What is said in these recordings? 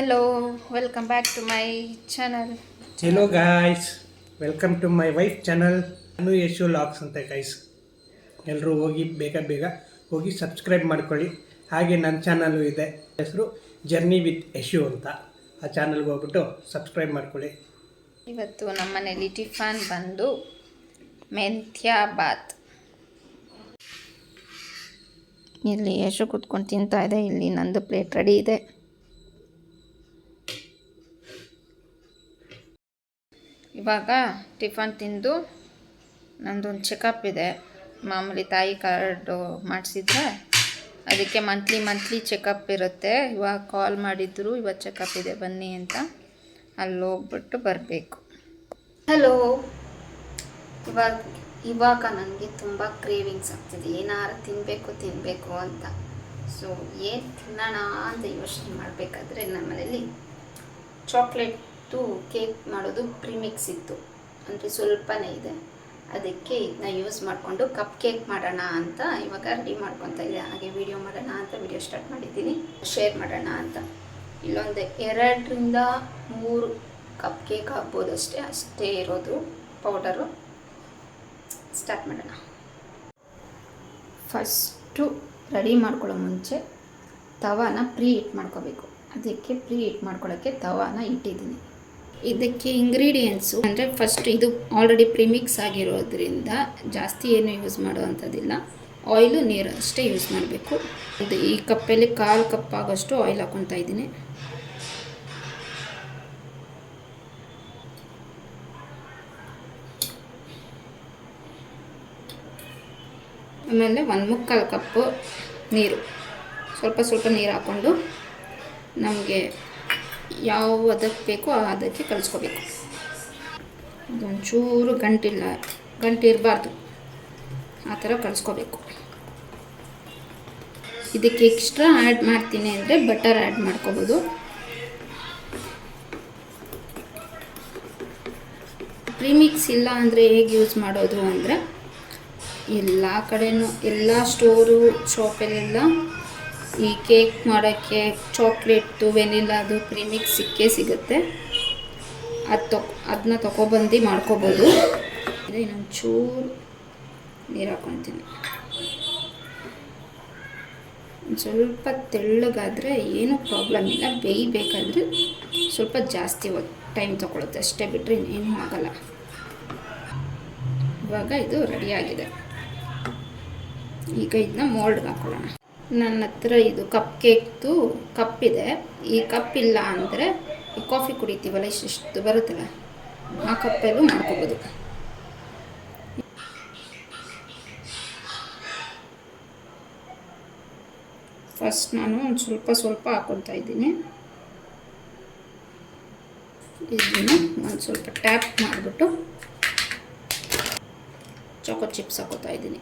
Hello, welcome back to my channel. Hello guys, welcome to my wife channel. ನಾನು Yashu logs ಅಂತ guys. ಎಲ್ಲರೂ ಹೋಗಿ ಬೇಗ ಹೋಗಿ ಸಬ್ಸ್ಕ್ರೈಬ್ ಮಾಡ್ಕೊಳ್ಳಿ. ಹಾಗೆ ನನ್ನ ಚಾನಲ್ಲು ಇದೆ, ಹೆಸರು ಜರ್ನಿ ವಿತ್ ಯಶು ಅಂತ. ಆ ಚಾನಲ್ಗೆ ಹೋಗ್ಬಿಟ್ಟು ಸಬ್ಸ್ಕ್ರೈಬ್ ಮಾಡ್ಕೊಳ್ಳಿ. ಇವತ್ತು ನಮ್ಮ ಮನೇಲಿ ಟಿಫನ್ ಬಂದು ಮೆಂತ್ಯ ಬಾತ್. ಇಲ್ಲಿ ಯಶು ಕೂತ್ಕೊಂಡು ತಿಂತಾ ಇದೆ. ಇಲ್ಲಿ ನಂದು ಪ್ಲೇಟ್ ರೆಡಿ ಇದೆ. ಇವಾಗ ಟಿಫನ್ ತಿಂದು ನಂದೊಂದು ಚೆಕಪ್ ಇದೆ. ಮಾಮೂಲಿ ತಾಯಿ ಕಾರ್ಡು ಮಾಡಿಸಿದ್ರೆ ಅದಕ್ಕೆ ಮಂತ್ಲಿ ಚೆಕಪ್ ಇರುತ್ತೆ. ಇವಾಗ ಕಾಲ್ ಮಾಡಿದ್ರು, ಇವತ್ತು ಚೆಕಪ್ ಇದೆ ಬನ್ನಿ ಅಂತ. ಅಲ್ಲಿ ಹೋಗ್ಬಿಟ್ಟು ಬರಬೇಕು. ಹಲೋ, ಇವಾಗ ನನಗೆ ತುಂಬ ಕ್ರೇವಿಂಗ್ಸ್ ಆಗ್ತಿದೆ. ಏನಾರು ತಿನ್ನಬೇಕು ಅಂತ. ಸೊ ಏನು ತಿನ್ನೋಣ ಅಂತ ಯೋಚನೆ ಮಾಡಬೇಕಾದ್ರೆ ನಮ್ಮ ಮನೇಲಿ ಚಾಕ್ಲೇಟು ಕೇಕ್ ಮಾಡೋದು ಪ್ರಿಮಿಕ್ಸ್ ಇತ್ತು. ಅಂದರೆ ಸ್ವಲ್ಪನೇ ಇದೆ. ಅದಕ್ಕೆ ಇದನ್ನ ಯೂಸ್ ಮಾಡಿಕೊಂಡು ಕಪ್ ಕೇಕ್ ಮಾಡೋಣ ಅಂತ ಇವಾಗ ರೆಡಿ ಮಾಡ್ಕೊತಾ ಇದೆ. ಹಾಗೆ ವಿಡಿಯೋ ಮಾಡೋಣ ಅಂತ ವಿಡಿಯೋ ಸ್ಟಾರ್ಟ್ ಮಾಡಿದ್ದೀನಿ, ಶೇರ್ ಮಾಡೋಣ ಅಂತ. ಇಲ್ಲೊಂದು 2-3 ಕಪ್ ಕೇಕ್ ಆಗ್ಬೋದು ಅಷ್ಟೇ ಇರೋದು ಪೌಡರು. ಸ್ಟಾರ್ಟ್ ಮಾಡೋಣ. ಫಸ್ಟು ರೆಡಿ ಮಾಡ್ಕೊಳ್ಳೋ ಮುಂಚೆ ತವಾನ ಪ್ರೀ ಹೀಟ್ ಮಾಡ್ಕೋಬೇಕು. ಅದಕ್ಕೆ ಪ್ರೀ ಹೀಟ್ ಮಾಡ್ಕೊಳ್ಳೋಕ್ಕೆ ತವಾನ ಇಟ್ಟಿದ್ದೀನಿ. ಇದಕ್ಕೆ ಇಂಗ್ರೀಡಿಯೆಂಟ್ಸು ಅಂದರೆ ಫಸ್ಟ್ ಇದು ಆಲ್ರೆಡಿ ಪ್ರಿಮಿಕ್ಸ್ ಆಗಿರೋದ್ರಿಂದ ಜಾಸ್ತಿ ಏನು ಯೂಸ್ ಮಾಡುವಂಥದ್ದಿಲ್ಲ. ಆಯಿಲು, ನೀರು ಅಷ್ಟೇ ಯೂಸ್ ಮಾಡಬೇಕು. ಇದು ಈ ಕಪ್ಪಲ್ಲಿ 1/4 ಕಪ್ ಆಗೋಷ್ಟು ಆಯಿಲ್ ಹಾಕ್ಕೊತಾ ಇದ್ದೀನಿ. ಆಮೇಲೆ 1/4 ಕಪ್ಪು ನೀರು, ಸ್ವಲ್ಪ ನೀರು ಹಾಕ್ಕೊಂಡು ನಮಗೆ ಯಾವ ಅದಕ್ಕೆ ಬೇಕೋ ಅದಕ್ಕೆ ಕಲಿಸ್ಕೋಬೇಕು. ಇದೊಂಚೂರು ಗಂಟಿರಬಾರ್ದು, ಆ ಥರ ಕಲಿಸ್ಕೋಬೇಕು. ಇದಕ್ಕೆ ಎಕ್ಸ್ಟ್ರಾ ಆ್ಯಡ್ ಮಾಡ್ತೀನಿ ಅಂದರೆ ಬಟರ್ ಆ್ಯಡ್ ಮಾಡ್ಕೋಬೋದು. ಪ್ರಿಮಿಕ್ಸ್ ಇಲ್ಲ ಅಂದರೆ ಹೇಗೆ ಯೂಸ್ ಮಾಡೋದು ಅಂದರೆ, ಎಲ್ಲ ಕಡೆಯೂ ಎಲ್ಲ ಸ್ಟೋರು ಶಾಪಲ್ಲೆಲ್ಲ ಈ ಕೇಕ್ ಮಾಡೋಕ್ಕೆ ಚಾಕ್ಲೇಟ್ದು, ವೆನಿಲಾದು ಪ್ರಿಮಿಕ್ಸ್ ಸಿಗುತ್ತೆ. ಅದನ್ನ ತೊಗೊಬಂದು ಮಾಡ್ಕೋಬೋದು. ಇನ್ನೊಂಚೂರು ನೀರು ಹಾಕ್ಕೊತೀನಿ. ಸ್ವಲ್ಪ ತೆಳ್ಳಗಾದರೆ ಏನೂ ಪ್ರಾಬ್ಲಮ್ ಇಲ್ಲ. ಬೇಯಬೇಕಾದ್ರೆ ಸ್ವಲ್ಪ ಜಾಸ್ತಿ ಟೈಮ್ ತೊಗೊಳುತ್ತೆ ಅಷ್ಟೇ, ಬಿಟ್ಟರೆ ಇನ್ನೇನೂ ಆಗಲ್ಲ. ಇವಾಗ ಇದು ರೆಡಿಯಾಗಿದೆ. ಈಗ ಇದನ್ನ ಮೋಲ್ಡ್ಗೆ ಹಾಕೊಳ್ಳೋಣ. ನನ್ನ ಹತ್ರ ಇದು ಕಪ್ ಕೇಕ್ದು ಕಪ್ ಇದೆ. ಈ ಕಪ್ ಇಲ್ಲ ಅಂದರೆ ಈ ಕಾಫಿ ಕುಡಿತೀವಲ್ಲ, ಇಷ್ಟು ಬರುತ್ತಲ್ಲ, ಆ ಕಪ್ಪಲ್ಲೂ ಮಾಡ್ಕೋಬೋದು. ಫಸ್ಟ್ ನಾನು ಒಂದು ಸ್ವಲ್ಪ ಹಾಕ್ಕೊತಾ ಇದ್ದೀನಿ. ಇದನ್ನು ಒಂದು ಸ್ವಲ್ಪ ಟ್ಯಾಪ್ ಮಾಡಿಬಿಟ್ಟು ಚಾಕೋ ಚಿಪ್ಸ್ ಹಾಕೋತಾ ಇದ್ದೀನಿ.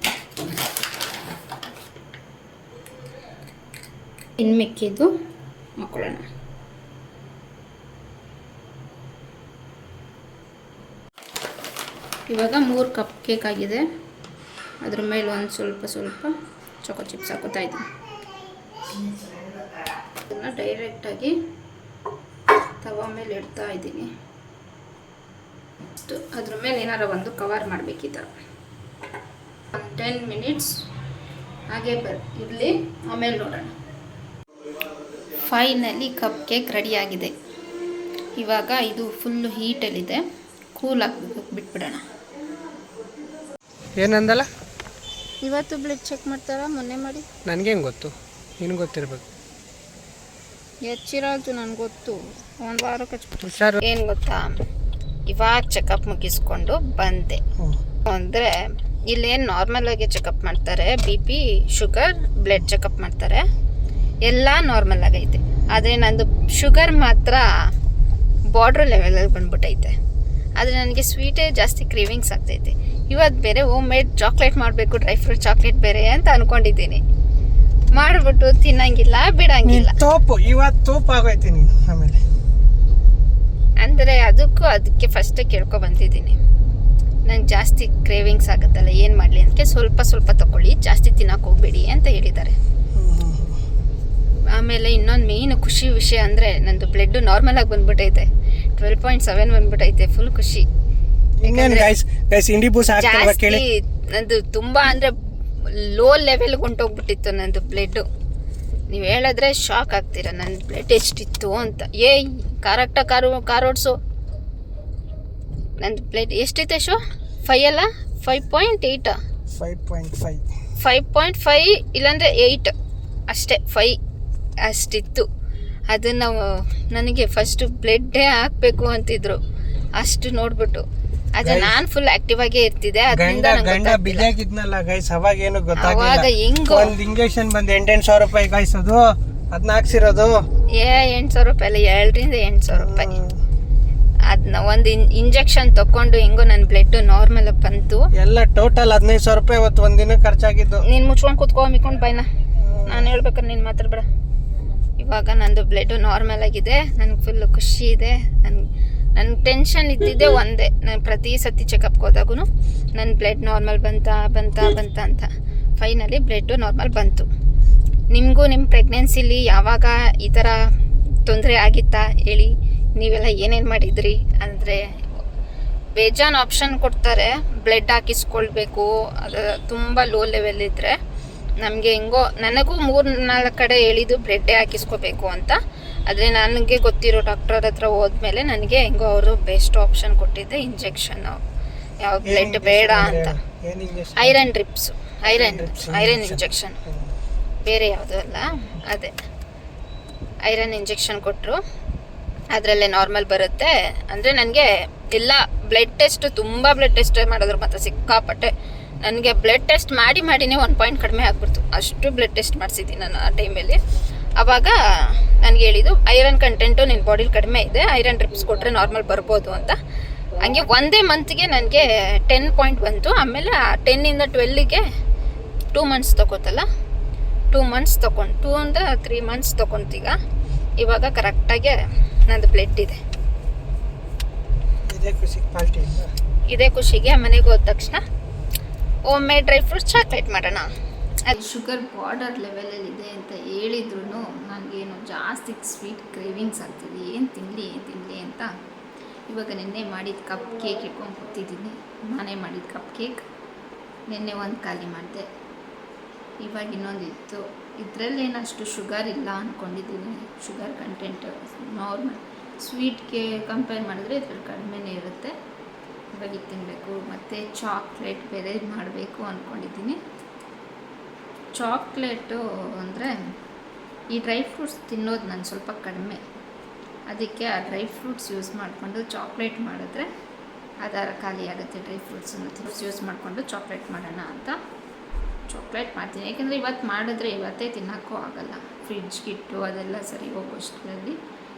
ಇನ್ನು ಮಿಕ್ಕಿದ್ದು ಹಾಕೊಳ್ಳೋಣ. ಇವಾಗ 3 ಕಪ್ ಕೇಕ್ ಆಗಿದೆ. ಅದ್ರ ಮೇಲೆ ಒಂದು ಸ್ವಲ್ಪ ಚಾಕೋ ಚಿಪ್ಸ್ ಹಾಕೋತಾ ಇದ್ದೀನಿ. ಇದನ್ನು ಡೈರೆಕ್ಟಾಗಿ ತವಾ ಮೇಲೆ ಇಡ್ತಾ ಇದ್ದೀನಿ. ಅದ್ರ ಮೇಲೆ ಏನಾರ ಒಂದು ಕವರ್ ಮಾಡಬೇಕು. ಈ ಥರ 10 ಮಿನಿಟ್ಸ್ ಹಾಗೆ ಇರಲಿ, ಆಮೇಲೆ ನೋಡೋಣ. ಫೈನಲಿ ಕಪ್ ಕೇಕ್ ರೆಡಿಯಾಗಿದೆ. ಇವಾಗ ಇದು ಫುಲ್ಲು ಹೀಟಲ್ಲಿದೆ, ಕೂಲ್ ಆಗಬೇಕು, ಬಿಟ್ಬಿಡೋಣ. ಏನಂದಲ್ಲ, ಇವತ್ತು ಬ್ಲಡ್ ಚೆಕ್ ಮಾಡ್ತಾರಾ, ಮೊನ್ನೆ ಮಾಡಿ? ನನಗೇನು ಗೊತ್ತು, ನಿನಗೆ ಗೊತ್ತಿರಬೇಕು. ಹೆಚ್ಚಿರೋದು ನನಗೆ ಗೊತ್ತು. ಒಂದು ವಾರಕ್ಕೆ ಏನು ಗೊತ್ತಾ, ಇವಾಗ ಚೆಕಪ್ ಮುಗಿಸ್ಕೊಂಡು ಬಂದೆ. ಅಂದರೆ ಇಲ್ಲೇನು ನಾರ್ಮಲಾಗಿ ಚೆಕಪ್ ಮಾಡ್ತಾರೆ, BP, ಶುಗರ್, ಬ್ಲಡ್ ಚೆಕಪ್ ಮಾಡ್ತಾರೆ, ಎಲ್ಲ ನಾರ್ಮಲ್ ಆಗೈತೆ. ಆದರೆ ನಂದು ಶುಗರ್ ಮಾತ್ರ ಬಾರ್ಡ್ರ್ ಲೆವೆಲಲ್ಲಿ ಬಂದ್ಬಿಟ್ಟೈತೆ. ಆದರೆ ನನಗೆ ಸ್ವೀಟೇ ಜಾಸ್ತಿ ಕ್ರೇವಿಂಗ್ಸ್ ಆಗ್ತೈತೆ. ಇವತ್ತು ಬೇರೆ ಹೋಮ್ ಮೇಡ್ ಚಾಕ್ಲೇಟ್ ಮಾಡಬೇಕು, ಡ್ರೈ ಫ್ರೂಟ್ ಚಾಕ್ಲೇಟ್ ಬೇರೆ ಅಂತ ಅಂದ್ಕೊಂಡಿದ್ದೀನಿ. ಮಾಡಿಬಿಟ್ಟು ತಿನ್ನಂಗಿಲ್ಲ, ಬಿಡಂಗಿಲ್ಲ. ಇವತ್ತು ಆಗೋಯ್ತು ನೀನು. ಆಮೇಲೆ ಅಂದರೆ ಅದಕ್ಕೆ ಫಸ್ಟೇ ಕೇಳ್ಕೊಬಂದಿದ್ದೀನಿ. ನಂಗೆ ಜಾಸ್ತಿ ಕ್ರೇವಿಂಗ್ಸ್ ಆಗುತ್ತಲ್ಲ, ಏನು ಮಾಡಲಿ ಅದಕ್ಕೆ ಸ್ವಲ್ಪ ತಗೊಳ್ಳಿ, ಜಾಸ್ತಿ ತಿನ್ನೋಕೆ ಹೋಗಬೇಡಿ ಅಂತ ಹೇಳಿದ್ದಾರೆ. ಆಮೇಲೆ ಇನ್ನೊಂದು ಮೇಯ್ನ್ ಖುಷಿ ವಿಷಯ ಅಂದರೆ ನಂದು ಬ್ಲಡ್ ನಾರ್ಮಲಾಗಿ ಬಂದ್ಬಿಟ್ಟೈತೆ 12.7 ಬಂದ್ಬಿಟ್ಟೈತೆ. ಫುಲ್ ಖುಷಿ. ಜಾಸ್ತಿ ನಂದು ತುಂಬ ಅಂದರೆ ಲೋ ಲೆವೆಲ್ಗೆ ಹೊಂಟೋಗ್ಬಿಟ್ಟಿತ್ತು ನಂದು ಬ್ಲಡ್ಡು. ನೀವು ಹೇಳಿದ್ರೆ ಶಾಕ್ ಆಗ್ತೀರ ನನ್ನ ಬ್ಲಡ್ ಎಷ್ಟಿತ್ತು ಅಂತ. ಕರೆಕ್ಟಾಗಿ ಕಾರ್ ಓಡಿಸು. ನಂದು ಬ್ಲಡ್ ಎಷ್ಟಿದೆ ಶೋ? 5 ಅಲ್ಲ, 5.8 5.5 ಇಲ್ಲಾಂದರೆ 8 ಅಷ್ಟೇ. 5 ಅಷ್ಟಿತ್ತು. ಅದನ್ನು ನನಗೆ ಫಸ್ಟು ಬ್ಲಡ್ಡೇ ಹಾಕಬೇಕು ಅಂತಿದ್ರು. ಅಷ್ಟು ನೋಡ್ಬಿಟ್ಟು ಅದು ನಾನು ಫುಲ್ ಆಕ್ಟಿವ್ ಆಗೇ ಇರ್ತಿದ್ದೆ. ಗಂಡ ಬಿದ್ದಾಗಿದ್ನಲ್ಲ ಗೈಸ್, ಅವಾಗ ಏನು ಗೊತ್ತಾಗಿಲ್ಲ. ಒಂದು ಇಂಜೆಕ್ಷನ್ ಬಂದು 8,000 ರೂಪಾಯಿ ಗೈಸ್. ಅದು ಅದನ್ನ ಹಾಕ್ಸಿರೋದು 8,000 ರೂಪಾಯಿ ಅಲ್ಲ, 7,000-8,000 ರೂಪಾಯಿ. ಅದನ್ನ ಒಂದು ಇಂಜೆಕ್ಷನ್ ತಕೊಂಡು ಹೆಂಗೋ ನನ್ನ ಬ್ಲಡ್ ನಾರ್ಮಲ್ ಬಂತು. ಎಲ್ಲ ಟೋಟಲ್ 15,000 ರೂಪಾಯಿ ಅವತ್ತು ಒಂದಿನ ಖರ್ಚಾಗಿದ್ದು. ನೀನು ಮುಚ್ಕೊಂಡು ಕೂತ್ಕೋ ಮಿಕೊಂಡು ಬಾಯ್ನ, ನಾನು ಹೇಳ್ಬೇಕಾದ್ರೆ ನೀನು ಮಾತಾಡ್ಬೇಡ. ಇವಾಗ ನಂದು ಬ್ಲಡ್ ನಾರ್ಮಲ್ ಆಗಿದೆ. ನನಗೆ ಫುಲ್ ಖುಷಿ ಇದೆ. ನನ್ನ ಟೆನ್ಷನ್ ಇದ್ದಿದ್ದೆ ಒಂದೇ, ನಾನು ಪ್ರತಿ ಸತಿ ಚೆಕಪ್ಗೆ ಹೋದಾಗೂ ನನ್ನ ಬ್ಲಡ್ ನಾರ್ಮಲ್ ಬಂತ ಅಂತ. ಫೈನಲಿ ಬ್ಲಡ್ ನಾರ್ಮಲ್ ಬಂತು. ನಿಮಗೂ ನಿಮ್ಮ ಪ್ರೆಗ್ನೆನ್ಸಿಲಿ ಯಾವಾಗ ಈ ಥರ ತೊಂದರೆ ಆಗಿತ್ತಾ ಹೇಳಿ. ನೀವೆಲ್ಲ ಏನೇನು ಮಾಡಿದ್ರಿ ಅಂದರೆ ಬೇಜಾನ್ ಆಪ್ಷನ್ ಕೊಡ್ತಾರೆ. ಬ್ಲಡ್ ಹಾಕಿಸ್ಕೊಳ್ಬೇಕು, ಅದು ತುಂಬ ಲೋ ಲೆವೆಲ್ ಇದ್ದರೆ. ನಮಗೆ ಹೆಂಗೋ ನನಗೂ 3-4 ಕಡೆ ಹೇಳಿದ್ದು ಬ್ಲಡ್ಡೇ ಹಾಕಿಸ್ಕೋಬೇಕು ಅಂತ. ಆದರೆ ನನಗೆ ಗೊತ್ತಿರೋ ಡಾಕ್ಟರ್ ಹತ್ರ ಹೋದ್ಮೇಲೆ ನನಗೆ ಹೆಂಗೋ ಅವರು ಬೆಸ್ಟ್ ಆಪ್ಷನ್ ಕೊಟ್ಟಿದ್ದೆ ಇಂಜೆಕ್ಷನ್. ಯಾವ ಬ್ಲಡ್ ಬೇಡ ಅಂತ. ಐರನ್ ಡ್ರಿಪ್ಸು, ಐರನ್ ಇಂಜೆಕ್ಷನ್, ಬೇರೆ ಯಾವುದೂ ಅಲ್ಲ, ಅದೇ ಐರನ್ ಇಂಜೆಕ್ಷನ್ ಕೊಟ್ಟರು. ಅದರಲ್ಲೇ ನಾರ್ಮಲ್ ಬರುತ್ತೆ. ಅಂದರೆ ನನಗೆ ಎಲ್ಲ ಬ್ಲಡ್ ಟೆಸ್ಟ್, ತುಂಬ ಬ್ಲಡ್ ಟೆಸ್ಟ್ ಮಾಡಿದ್ರು ಮತ್ತು ಸಿಕ್ಕಾಪಟ್ಟೆ. ನನಗೆ ಬ್ಲಡ್ ಟೆಸ್ಟ್ ಮಾಡಿನೇ 1 ಪಾಯಿಂಟ್ ಕಡಿಮೆ ಆಗ್ಬಿಡ್ತು. ಅಷ್ಟು ಬ್ಲಡ್ ಟೆಸ್ಟ್ ಮಾಡಿಸಿದ್ದೀನಿ ನಾನು ಆ ಟೈಮಲ್ಲಿ. ಆವಾಗ ನನಗೆ ಹೇಳಿದ್ದು ಐರನ್ ಕಂಟೆಂಟು ನಿನ್ನ ಬಾಡಿಲಿ ಕಡಿಮೆ ಇದೆ, ಐರನ್ ಡ್ರಿಪ್ಸ್ ಕೊಟ್ಟರೆ ನಾರ್ಮಲ್ ಬರ್ಬೋದು ಅಂತ. ಹಂಗೆ ಒಂದೇ ಮಂತ್ಗೆ ನನಗೆ 10 ಪಾಯಿಂಟ್ ಬಂತು. ಆಮೇಲೆ 10ಇಂದ 12ಗೆ 2 ಮಂತ್ಸ್ ತೊಗೋತಲ್ಲ, 2 ಮಂತ್ಸ್ ತೊಗೊಂಡು 2-3 ಮಂತ್ಸ್ ತೊಗೊಂತೀಗ. ಇವಾಗ ಕರೆಕ್ಟಾಗಿ ನಂದು ಬ್ಲಡ್ ಇದೆ. ಇದೇ ಖುಷಿಗೆ ಮನೆಗೆ ಹೋದ ತಕ್ಷಣ ಒಮ್ಮೆ ಡ್ರೈ ಫ್ರೂಟ್ಸ್ ಚಾಕ್ಲೇಟ್ ಮಾಡೋಣ. ಅದು ಶುಗರ್ ಬಾರ್ಡರ್ ಲೆವೆಲಲ್ಲಿ ಇದೆ ಅಂತ ಹೇಳಿದ್ರು ನನಗೇನು ಜಾಸ್ತಿ ಸ್ವೀಟ್ ಕ್ರೇವಿಂಗ್ಸ್ ಆಗ್ತಿದೆ. ಏನು ತಿನ್ನಲಿ ಅಂತ ಇವಾಗ ನಿನ್ನೆ ಮಾಡಿದ ಕಪ್ ಕೇಕ್ ಇಟ್ಕೊಂಡು ಕೂತಿದ್ದೀನಿ. ನಾನೇ ಮಾಡಿದ ಕಪ್ ಕೇಕ್ ನಿನ್ನೆ ಒಂದು ಖಾಲಿ ಮಾಡಿದೆ. ಇವಾಗ ಇನ್ನೊಂದಿತ್ತು. ಇದರಲ್ಲೇನು ಅಷ್ಟು ಶುಗರ್ ಇಲ್ಲ ಅಂದ್ಕೊಂಡಿದ್ದೀನಿ. ಶುಗರ್ ಕಂಟೆಂಟ್ ನಾರ್ಮಲ್ ಸ್ವೀಟ್ಗೆ ಕಂಪೇರ್ ಮಾಡಿದ್ರೆ ಇದ್ರಲ್ಲಿ ಕಡಿಮೆನೇ ಇರುತ್ತೆ. ಇವಾಗ ಇದು ತಿನ್ನಬೇಕು. ಮತ್ತು ಚಾಕ್ಲೇಟ್ ಬೇರೆ ಮಾಡಬೇಕು ಅಂದ್ಕೊಂಡಿದ್ದೀನಿ. ಚಾಕ್ಲೇಟು ಅಂದರೆ ಈ ಡ್ರೈ ಫ್ರೂಟ್ಸ್ ತಿನ್ನೋದು ನಾನು ಸ್ವಲ್ಪ ಕಡಿಮೆ. ಅದಕ್ಕೆ ಆ ಡ್ರೈ ಫ್ರೂಟ್ಸ್ ಯೂಸ್ ಮಾಡಿಕೊಂಡು ಚಾಕ್ಲೇಟ್ ಮಾಡಿದ್ರೆ ಅದರ ಖಾಲಿ ಆಗುತ್ತೆ. ಡ್ರೈ ಫ್ರೂಟ್ಸನ್ನು ಯೂಸ್ ಮಾಡಿಕೊಂಡು ಚಾಕ್ಲೇಟ್ ಮಾಡೋಣ ಅಂತ ಚಾಕ್ಲೇಟ್ ಮಾಡ್ತೀನಿ. ಯಾಕೆಂದರೆ ಇವತ್ತು ಮಾಡಿದ್ರೆ ಇವತ್ತೇ ತಿನ್ನೋಕ್ಕೂ ಆಗೋಲ್ಲ. ಫ್ರಿಡ್ಜ್ಗಿಟ್ಟು ಅದೆಲ್ಲ ಸರಿ ಹೋಗೋಷ್ಟರಲ್ಲಿ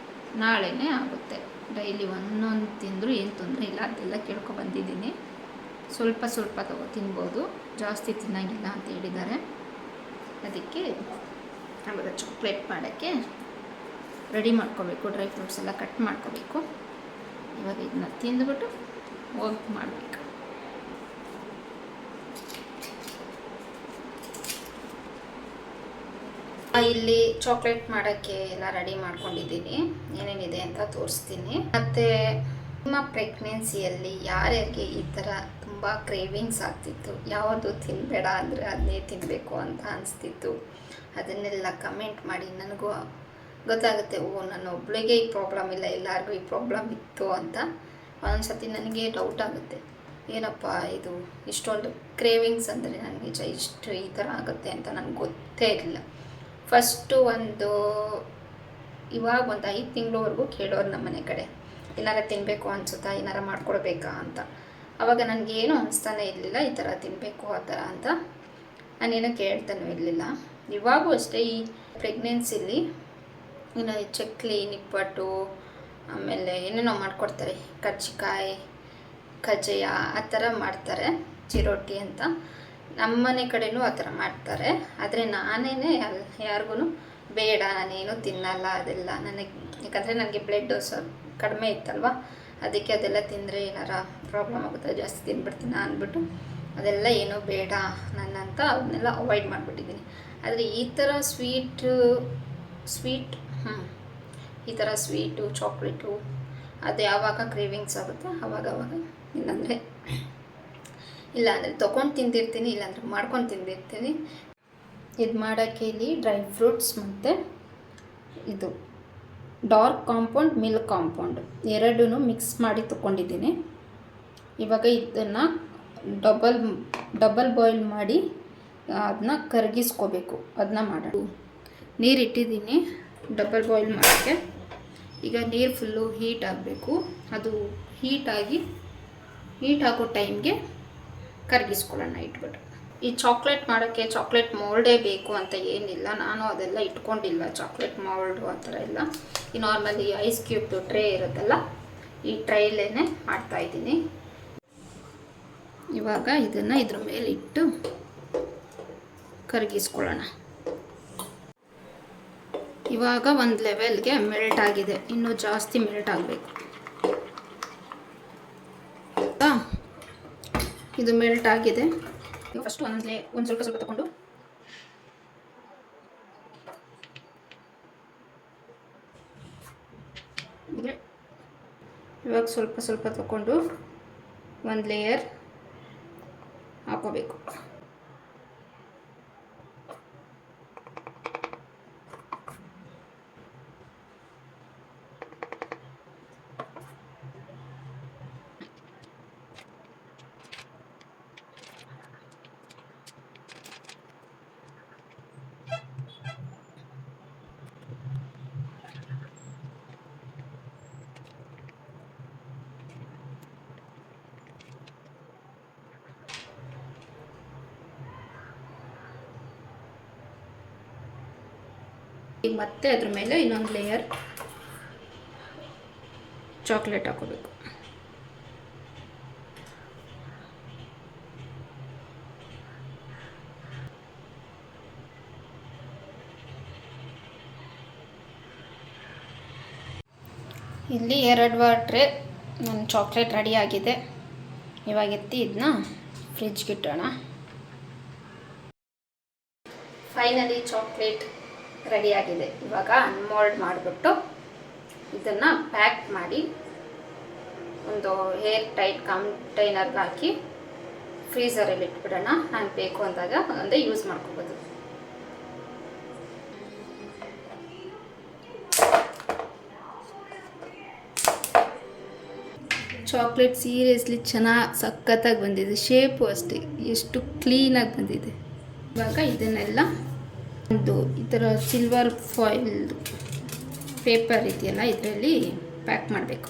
ನಾಳೆನೇ ಆಗುತ್ತೆ. ಡೈಲಿ ಒಂದೊಂದು ತಿಂದರೂ ಏನು ತೊಂದರೆ ಇಲ್ಲ. ಅದೆಲ್ಲ ಕೇಳ್ಕೊಬಂದಿದ್ದೀನಿ. ಸ್ವಲ್ಪ ತಿನ್ಬೋದು, ಜಾಸ್ತಿ ತಿನ್ನೋಂಗಿಲ್ಲ ಅಂತ ಹೇಳಿದ್ದಾರೆ. ಅದಕ್ಕೆ ಆವಾಗ ಚಾಕ್ಲೇಟ್ ಮಾಡೋಕ್ಕೆ ರೆಡಿ ಮಾಡ್ಕೋಬೇಕು. ಡ್ರೈ ಫ್ರೂಟ್ಸ್ ಎಲ್ಲ ಕಟ್ ಮಾಡ್ಕೋಬೇಕು. ಇವಾಗ ಇದನ್ನ ತಿಂದುಬಿಟ್ಟು ಹೋಗಿ ಮಾಡಬೇಕು. ಇಲ್ಲಿ ಚಾಕ್ಲೇಟ್ ಮಾಡೋಕ್ಕೆ ಎಲ್ಲ ರೆಡಿ ಮಾಡ್ಕೊಂಡಿದ್ದೀನಿ. ಏನೇನಿದೆ ಅಂತ ತೋರಿಸ್ತೀನಿ. ಮತ್ತು ನಿಮ್ಮ ಪ್ರೆಗ್ನೆನ್ಸಿಯಲ್ಲಿ ಯಾರ್ಯಾರಿಗೆ ಈ ಥರ ತುಂಬ ಕ್ರೇವಿಂಗ್ಸ್ ಆಗ್ತಿತ್ತು, ಯಾವುದು ತಿನ್ನಬೇಡ ಅಂದರೆ ಅದನ್ನೇ ತಿನ್ನಬೇಕು ಅಂತ ಅನಿಸ್ತಿತ್ತು, ಅದನ್ನೆಲ್ಲ ಕಮೆಂಟ್ ಮಾಡಿ. ನನಗೂ ಗೊತ್ತಾಗುತ್ತೆ, ನನ್ನ ಒಬ್ಬಳಿಗೆ ಈ ಪ್ರಾಬ್ಲಮ್ ಇಲ್ಲ, ಎಲ್ಲರಿಗೂ ಈ ಪ್ರಾಬ್ಲಮ್ ಇತ್ತು ಅಂತ. ಒಂದೊಂದು ಸತಿ ನನಗೆ ಡೌಟ್ ಆಗುತ್ತೆ, ಏನಪ್ಪ ಇದು ಇಷ್ಟೊಂದು ಕ್ರೇವಿಂಗ್ಸ್ ಅಂದರೆ ನನಗೆ ಇಷ್ಟು ಈ ಥರ ಆಗುತ್ತೆ ಅಂತ ನನಗೆ ಗೊತ್ತೇ ಇರಲಿಲ್ಲ. ಫಸ್ಟು ಇವಾಗ ಒಂದು 5 ತಿಂಗಳವರೆಗೂ ಕೇಳೋರು ನಮ್ಮ ಮನೆ ಕಡೆ, ಏನಾರ ತಿನ್ನಬೇಕು ಅನಿಸುತ್ತಾ, ಏನಾರ ಮಾಡ್ಕೊಡ್ಬೇಕಾ ಅಂತ. ಆವಾಗ ನನಗೇನು ಅನಿಸ್ತಾನೆ ಇರಲಿಲ್ಲ ಈ ಥರ ತಿನ್ನಬೇಕು ಆ ಥರ ಅಂತ. ನಾನೇನು ಕೇಳ್ತಾನೂ ಇರಲಿಲ್ಲ. ಇವಾಗೂ ಅಷ್ಟೇ ಈ ಪ್ರೆಗ್ನೆನ್ಸಿಲಿ ಇನ್ನು ಚಕ್ಲಿ, ನಿಪ್ಪಟ್ಟು, ಆಮೇಲೆ ಏನೇನೋ ಮಾಡ್ಕೊಡ್ತಾರೆ, ಕರ್ಜಿಕಾಯಿ, ಕಜ್ಜಾಯ ಆ ಥರ ಮಾಡ್ತಾರೆ, ಚಿರೋಟಿ ಅಂತ. ನಮ್ಮ ಮನೆ ಕಡೆಯೂ ಆ ಥರ ಮಾಡ್ತಾರೆ. ಆದರೆ ನಾನೇನೆ ಯಾರಿಗೂ ಬೇಡ, ನಾನೇನು ತಿನ್ನಲ್ಲ ಅದೆಲ್ಲ. ಯಾಕಂದರೆ ನನಗೆ ಬ್ಲಡ್ ಕಡಿಮೆ ಇತ್ತಲ್ವ, ಅದಕ್ಕೆ ಅದೆಲ್ಲ ತಿಂದರೆ ಏನಾರ ಪ್ರಾಬ್ಲಮ್ ಆಗುತ್ತೆ, ಜಾಸ್ತಿ ತಿನ್ಬಿಡ್ತೀನಿ ಅಂದ್ಬಿಟ್ಟು ಅದೆಲ್ಲ ಏನೂ ಬೇಡ ನನ್ನಂತ ಅವನ್ನೆಲ್ಲ ಅವಾಯ್ಡ್ ಮಾಡಿಬಿಟ್ಟಿದ್ದೀನಿ. ಆದರೆ ಈ ಥರ ಸ್ವೀಟು ಸ್ವೀಟ್ ಈ ಥರ ಸ್ವೀಟು ಚಾಕ್ಲೇಟು ಅದು ಯಾವಾಗ ಕ್ರೇವಿಂಗ್ಸ್ ಆಗುತ್ತೆ ಆವಾಗ ಇಲ್ಲಾಂದರೆ ತೊಗೊಂಡು ತಿಂದಿರ್ತೀನಿ, ಇಲ್ಲಾಂದರೆ ಮಾಡ್ಕೊಂಡು ತಿಂದಿರ್ತೀನಿ. ಇದು ಮಾಡೋಕ್ಕೆ ಇಲ್ಲಿ ಡ್ರೈ ಫ್ರೂಟ್ಸ್ ಮತ್ತು ಇದು ಡಾರ್ಕ್ ಕಾಂಪೌಂಡ್ ಮಿಲ್ಕ್ ಕಾಂಪೌಂಡ್ ಎರಡೂ ಮಿಕ್ಸ್ ಮಾಡಿ ತೊಗೊಂಡಿದ್ದೀನಿ. ಇವಾಗ ಇದನ್ನು ಡಬಲ್ ಬಾಯ್ಲ್ ಮಾಡಿ ಅದನ್ನ ಕರಗಿಸ್ಕೋಬೇಕು. ಅದನ್ನ ಮಾಡೋಣ. ನೀರು ಇಟ್ಟಿದ್ದೀನಿ ಡಬಲ್ ಬಾಯ್ಲ್ ಮಾಡೋಕ್ಕೆ. ಈಗ ನೀರು ಫುಲ್ಲು ಹೀಟ್ ಆಗಬೇಕು. ಅದು ಹೀಟ್ ಆಗೋ ಟೈಮ್ಗೆ ಕರಗಿಸ್ಕೊಳ್ಳೋಣ ಇಟ್ಬಿಟ್ಟು. ಈ ಚಾಕ್ಲೇಟ್ ಮಾಡೋಕ್ಕೆ ಚಾಕ್ಲೇಟ್ ಮೋಲ್ಡೇ ಬೇಕು ಅಂತ ಏನಿಲ್ಲ. ನಾನು ಅದೆಲ್ಲ ಇಟ್ಕೊಂಡಿಲ್ಲ, ಚಾಕ್ಲೇಟ್ ಮೋಲ್ಡು ಆ ಥರ ಎಲ್ಲ. ಈ ನಾರ್ಮಲಿ ಐಸ್ ಕ್ಯೂಬ್ದು ಟ್ರೇ ಇರುತ್ತಲ್ಲ, ಈ ಟ್ರೈಲೇ ಮಾಡ್ತಾಯಿದ್ದೀನಿ. ಇವಾಗ ಇದನ್ನು ಇದ್ರ ಮೇಲೆ ಇಟ್ಟು ಕರಗಿಸ್ಕೊಳ್ಳೋಣ. ಇವಾಗ ಒಂದು ಲೆವೆಲ್ಗೆ ಮೆಲ್ಟ್ ಆಗಿದೆ, ಇನ್ನೂ ಜಾಸ್ತಿ ಮೆಲ್ಟ್ ಆಗಬೇಕು. ಇದು ಮೆಲ್ಟ್ ಆಗಿದೆ. ಈಗ ಫಸ್ಟ್ ಒಂದು ಸ್ವಲ್ಪ ತಗೊಂಡು ಇವಾಗ ಸ್ವಲ್ಪ ತಗೊಂಡು ಒಂದು ಲೇಯರ್ ಹಾಕೋಬೇಕು. ಈಗ ಮತ್ತೆ ಅದ್ರ ಮೇಲೆ ಇನ್ನೊಂದು ಲೇಯರ್ ಚಾಕ್ಲೇಟ್ ಹಾಕೋಬೇಕು. ಇಲ್ಲಿ 2 ಟ್ರೇ ನನ್ನ ಚಾಕ್ಲೇಟ್ ರೆಡಿ ಆಗಿದೆ. ಇವಾಗ ಎತ್ತಿ ಇದನ್ನ ಫ್ರಿಜ್ಗೆ ಇಟ್ಟೋಣ. ಫೈನಲಿ ಚಾಕ್ಲೇಟ್ ರೆಡಿಯಾಗಿದೆ. ಇವಾಗ ಅನ್ಮೋಲ್ಡ್ ಮಾಡಿಬಿಟ್ಟು ಇದನ್ನು ಪ್ಯಾಕ್ ಮಾಡಿ ಒಂದು ಏರ್ ಟೈಟ್ ಕಂಟೈನರ್ಗೆ ಹಾಕಿ ಫ್ರೀಝರಲ್ಲಿ ಇಟ್ಬಿಡೋಣ. ನಂಗೆ ಬೇಕು ಅಂದಾಗ ಒಂದೇ ಯೂಸ್ ಮಾಡ್ಕೋಬೋದು. ಚಾಕ್ಲೇಟ್ ಸೀರಿಯಸ್ಲಿ ಚೆನ್ನಾಗಿ ಸಖತ್ತಾಗಿ ಬಂದಿದೆ. ಶೇಪು ಅಷ್ಟೇ ಎಷ್ಟು ಕ್ಲೀನಾಗಿ ಬಂದಿದೆ. ಇವಾಗ ಇದನ್ನೆಲ್ಲ ಒಂದು ಈ ಥರ ಸಿಲ್ವರ್ ಫಾಯಿಲ್ ಪೇಪರ್ ಇದೆಯಲ್ಲ ಇದರಲ್ಲಿ ಪ್ಯಾಕ್ ಮಾಡಬೇಕು.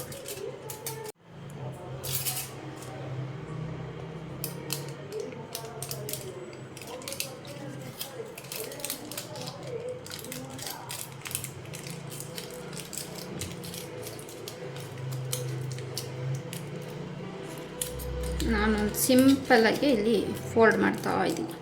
ನಾನೊಂದು ಸಿಂಪಲ್ಲಾಗಿ ಇಲ್ಲಿ ಫೋಲ್ಡ್ ಮಾಡ್ತಾ ಇದ್ದೀನಿ.